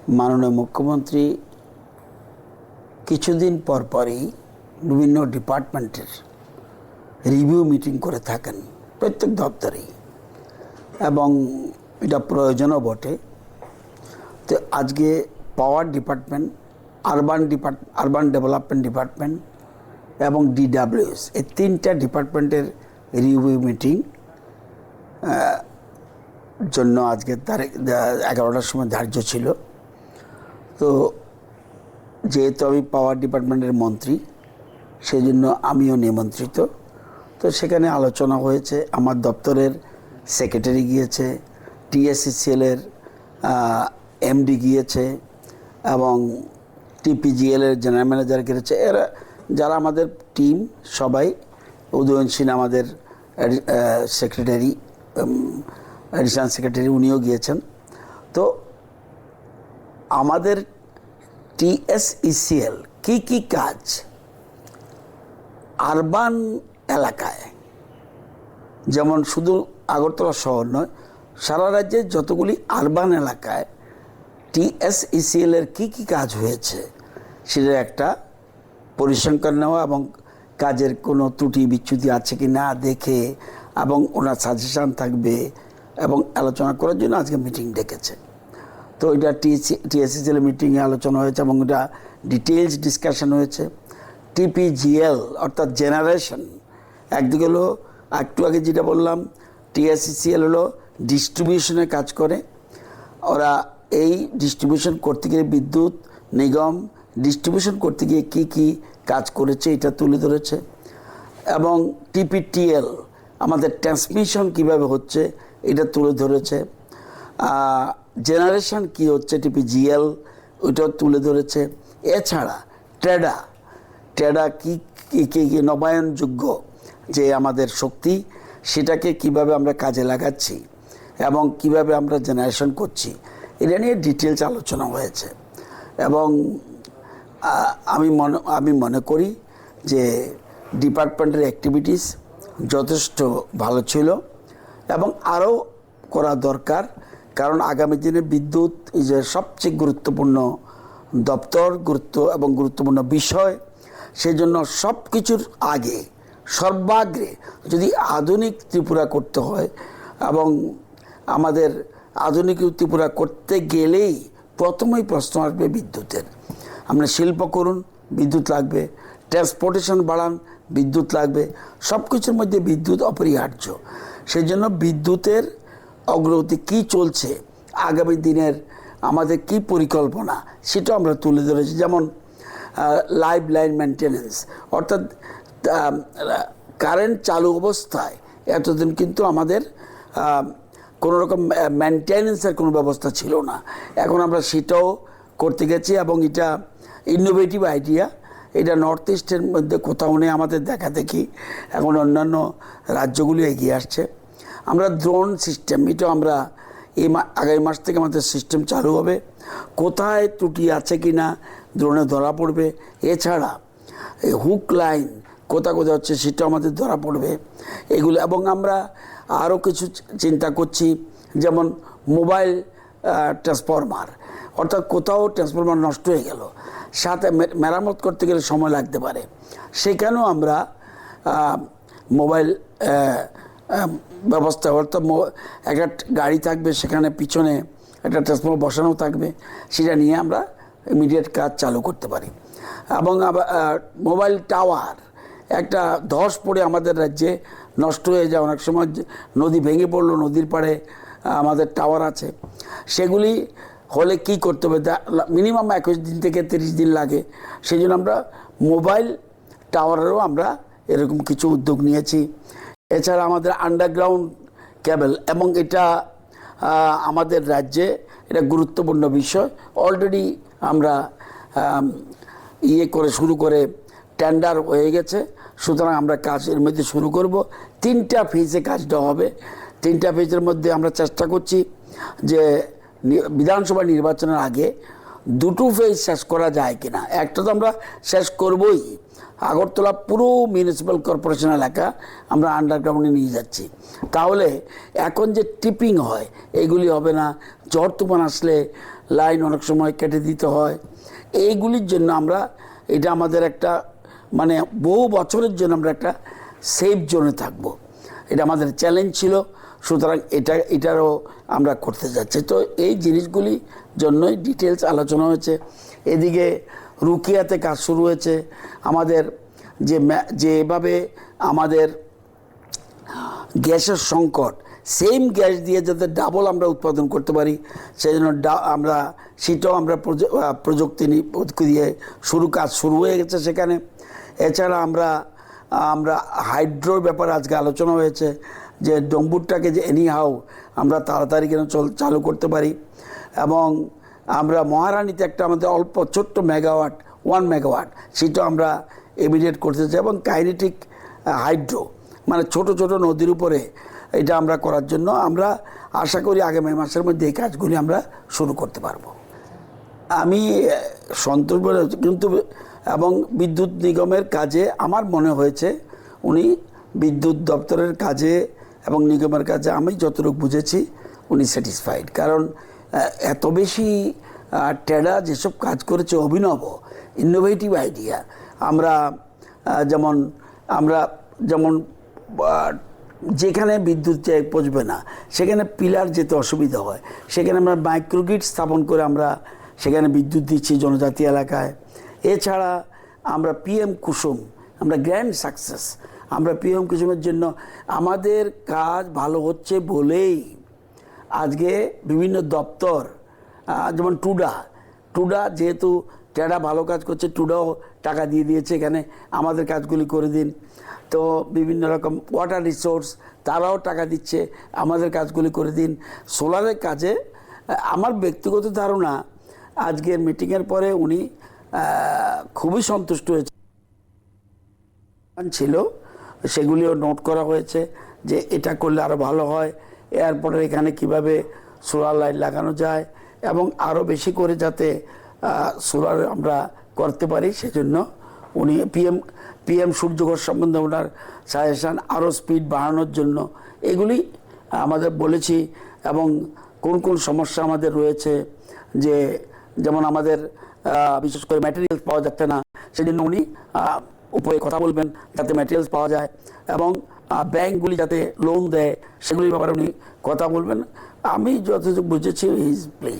মাননীয় মুখ্যমন্ত্রী কিছুদিন পরই বিভিন্ন ডিপার্টমেন্টের রিভিউ মিটিং করে থাকেন প্রত্যেক দপ্তরেই, এবং এটা প্রয়োজনও বটে। তো আজকে পাওয়ার ডিপার্টমেন্ট, আরবান ডেভেলপমেন্ট ডিপার্টমেন্ট এবং ডিডাব্লিউএস, এই তিনটা ডিপার্টমেন্টের রিভিউ মিটিং জন্য আজকে তারিখ 11টার সময় ধার্য ছিল। তো যেহেতু আমি পাওয়ার ডিপার্টমেন্টের মন্ত্রী, সেই জন্য আমিও নিমন্ত্রিত। তো সেখানে আলোচনা হয়েছে, আমার দপ্তরের সেক্রেটারি গিয়েছে, টিএসসিসিএলের এমডি গিয়েছে এবং টিপিজিএলের জেনারেল ম্যানেজার গিয়েছে। এরা যারা আমাদের টিম সবাই, উদয়নসীন আমাদের সেক্রেটারি, অ্যাডিশনাল সেক্রেটারি, উনিও গিয়েছেন। তো আমাদের টিএসইসিএল কি কাজ আরবান এলাকায়, যেমন শুধু আগরতলা শহর নয়, সারা রাজ্যে যতগুলি আরবান এলাকায় টিএসইসিএলের কি কাজ হয়েছে সেটার একটা পরিসংখ্যান নেওয়া এবং কাজের কোনো ত্রুটি বিচ্যুতি আছে কি না দেখে, এবং ওনার সাজেশান থাকবে এবং আলোচনা করার জন্য আজকে মিটিং ডেকেছে। তো এটা টিএসসিসিএল মিটিংয়ে আলোচনা হয়েছে এবং এটা ডিটেলস ডিসকাশন হয়েছে। টিপিজিএল অর্থাৎ জেনারেশন, একদিকে হলো একটু আগে যেটা বললাম, টিএসসিসিএল হলো ডিস্ট্রিবিউশনের কাজ করে। ওরা এই ডিস্ট্রিবিউশন করতে গিয়ে বিদ্যুৎ নিগম ডিস্ট্রিবিউশন করতে গিয়ে কি কাজ করেছে এটা তুলে ধরেছে। এবং টিপিটিএল আমাদের ট্রান্সমিশন কিভাবে হচ্ছে এটা তুলে ধরেছে। জেনারেশন কি হচ্ছে টিপিজিএল ওইটাও তুলে ধরেছে। এছাড়া ট্রেডা কি নবায়নযোগ্য যে আমাদের শক্তি, সেটাকে কিভাবে আমরা কাজে লাগাচ্ছি এবং কিভাবে আমরা জেনারেশন করছি, এটা নিয়ে ডিটেলস আলোচনা হয়েছে। এবং আমি মনে করি যে ডিপার্টমেন্টের অ্যাক্টিভিটিস যথেষ্ট ভালো ছিল এবং আরও করা দরকার, কারণ আগামী দিনে বিদ্যুৎ যে সবচেয়ে গুরুত্বপূর্ণ দপ্তর, গুরুত্বপূর্ণ বিষয়। সেই জন্য সব কিছুর আগে সর্বাগ্রে যদি আধুনিক ত্রিপুরা করতে হয়, এবং আমাদের আধুনিক ত্রিপুরা করতে গেলেই প্রথমেই প্রশ্ন আসবে বিদ্যুতের। আমরা শিল্প করুন, বিদ্যুৎ লাগবে, ট্রান্সপোর্টেশন বাড়ান, বিদ্যুৎ লাগবে, সব কিছুর মধ্যে বিদ্যুৎ অপরিহার্য। সেই জন্য বিদ্যুতের অগ্রগতি কী চলছে, আগামী দিনের আমাদের কি পরিকল্পনা, সেটাও আমরা তুলে ধরেছি। যেমন লাইভ লাইন মেনটেন্যান্স, অর্থাৎ কারেন্ট চালু অবস্থায় এতদিন কিন্তু আমাদের কোনো রকম মেনটেন্যান্সের কোনো ব্যবস্থা ছিল না। এখন আমরা সেটাও করতে গেছি এবং এটা ইনোভেটিভ আইডিয়া। এটা নর্থ ইস্টের মধ্যে কোথাও নেই আমাদের দেখা দেখি, এখন অন্যান্য রাজ্যগুলি এগিয়ে আসছে। আমরা ড্রোন সিস্টেম, এটাও আমরা আগামী মাস থেকে আমাদের সিস্টেম চালু হবে, কোথায় ত্রুটি আছে কি না ড্রোনে ধরা পড়বে। এছাড়া এই হুক লাইন কোথায় হচ্ছে সেটাও আমাদের ধরা পড়বে এগুলো। এবং আমরা আরও কিছু চিন্তা করছি, যেমন মোবাইল ট্রান্সফরমার, অর্থাৎ কোথাও ট্রান্সফরমার নষ্ট হয়ে গেল, সাথে মেরামত করতে গেলে সময় লাগতে পারে, সেখানেও আমরা মোবাইল ব্যবস্থা, অর্থাৎ একটা গাড়ি থাকবে, সেখানে পিছনে একটা ট্রান্সফরমার বসানো থাকবে, সেটা নিয়ে আমরা ইমিডিয়েট কাজ চালু করতে পারি। এবং আবার মোবাইল টাওয়ার, একটা ধস পড়ে আমাদের রাজ্যে নষ্ট হয়ে যায়, অনেক সময় নদী ভেঙে পড়লো, নদীর পাড়ে আমাদের টাওয়ার আছে, সেগুলি হলে কি করতে হবে, মিনিমাম 21 দিন থেকে 30 দিন লাগে। সেই জন্য আমরা মোবাইল টাওয়ারেরও আমরা এরকম কিছু উদ্যোগ নিয়েছি। এছাড়া আমাদের আন্ডারগ্রাউন্ড কেবল, এবং এটা আমাদের রাজ্যে এটা গুরুত্বপূর্ণ বিষয়। অলরেডি আমরা শুরু করে টেন্ডার হয়ে গেছে, সুতরাং আমরা কাজের মধ্যে শুরু করব। 3টা ফেজে কাজটা হবে। 3টা ফেজের মধ্যে আমরা চেষ্টা করছি যে বিধানসভা নির্বাচনের আগে 2টো ফেজ শেষ করা যায় কিনা। একটা তো আমরা শেষ করবই, আগরতলা পুরো মিউনিসিপ্যাল কর্পোরেশন এলাকা আমরা আন্ডারগ্রাউন্ডে নিয়ে যাচ্ছি। তাহলে এখন যে টিপিং হয় এগুলি হবে না। ঝড় তুফান আসলে লাইন অনেক সময় কেটে দিতে হয়। এইগুলির জন্য আমরা এটা আমাদের একটা মানে বহু বছরের জন্য আমরা একটা সেফ জোনে থাকবো। এটা আমাদের চ্যালেঞ্জ ছিল, সুতরাং এটারও আমরা করতে যাচ্ছি। তো এই জিনিসগুলি জন্যই ডিটেলস আলোচনা হয়েছে। এদিকে রুকিয়াতে কাজ শুরু হয়েছে। আমাদের যেভাবে আমাদের গ্যাসের সংকট, সেম গ্যাস দিয়ে যাতে ডাবল আমরা উৎপাদন করতে পারি সেই জন্য সেটাও আমরা প্রযুক্তি দিয়ে কাজ শুরু হয়ে গেছে সেখানে। এছাড়া আমরা হাইড্রোর ব্যাপারে আজকে আলোচনা হয়েছে যে ডম্বুরটাকে যে এনিহাউ আমরা তাড়াতাড়ি কেন চালু করতে পারি। এবং আমরা মহারানীতে একটা আমাদের অল্প ছোট্ট মেগাওয়াট 1 মেগাওয়াট সেটাও আমরা ইমিডিয়েট করতে চাই। এবং কাইনেটিক হাইড্রো মানে ছোট ছোট নদীর উপরে এটা আমরা করার জন্য আমরা আশা করি আগামী মাসের মধ্যে এই কাজগুলি আমরা শুরু করতে পারবো। আমি সন্তোষ বলে কিন্তু এবং বিদ্যুৎ নিগমের কাজে আমার মনে হয়েছে উনি বিদ্যুৎ দপ্তরের কাজে এবং নিগমের কাজে আমি যতটুকু বুঝেছি উনি স্যাটিসফাইড। কারণ এত বেশি টেডা যেসব কাজ করেছে অভিনব ইনোভেটিভ আইডিয়া। আমরা যেমন যেখানে বিদ্যুৎ পৌঁছবে না সেখানে পিলার যেতে অসুবিধা হয়, সেখানে আমরা মাইক্রোগ্রিড স্থাপন করে আমরা সেখানে বিদ্যুৎ দিচ্ছি জনজাতি এলাকায়। এছাড়া আমরা পিএম কুসুম আমরা গ্র্যান্ড সাকসেস। আমরা পিএম কুসুমের জন্য আমাদের কাজ ভালো হচ্ছে বলেই আজকে বিভিন্ন দপ্তর যেমন টুডা যেহেতু টেডা ভালো কাজ করছে, টুডাও টাকা দিয়ে দিয়েছে এখানে আমাদের কাজগুলি করে দিন। তো বিভিন্ন রকম ওয়াটার রিসোর্স তারাও টাকা দিচ্ছে আমাদের কাজগুলি করে দিন। সোলারের কাজে আমার ব্যক্তিগত ধারণা আজকের মিটিংয়ের পরে উনি খুবই সন্তুষ্ট হয়েছে ছিল, সেগুলিও নোট করা হয়েছে যে এটা করলে আরও ভালো হয়। এয়ারপোর্টের এখানে কিভাবে সোলার লাইট লাগানো যায় এবং আরও বেশি করে যাতে সোলার আমরা করতে পারি সেজন্য উনি পিএম সূর্যঘর সম্বন্ধে ওনার সাজেশান আরও স্পিড বাড়ানোর জন্য এগুলি আমাদের বলেছি। এবং কোন কোন সমস্যা আমাদের রয়েছে যেমন আমাদের বিশেষ করে ম্যাটেরিয়ালস পাওয়া যাচ্ছে না, সেজন্য উনি উপরে কথা বলবেন যাতে ম্যাটেরিয়ালস পাওয়া যায় এবং ব্যাংকগুলি যাতে লোন দেয় সেগুলির ব্যাপারে উনি কথা বলবেন। আমি যতটুকু বুঝেছি ইজ প্লিজ।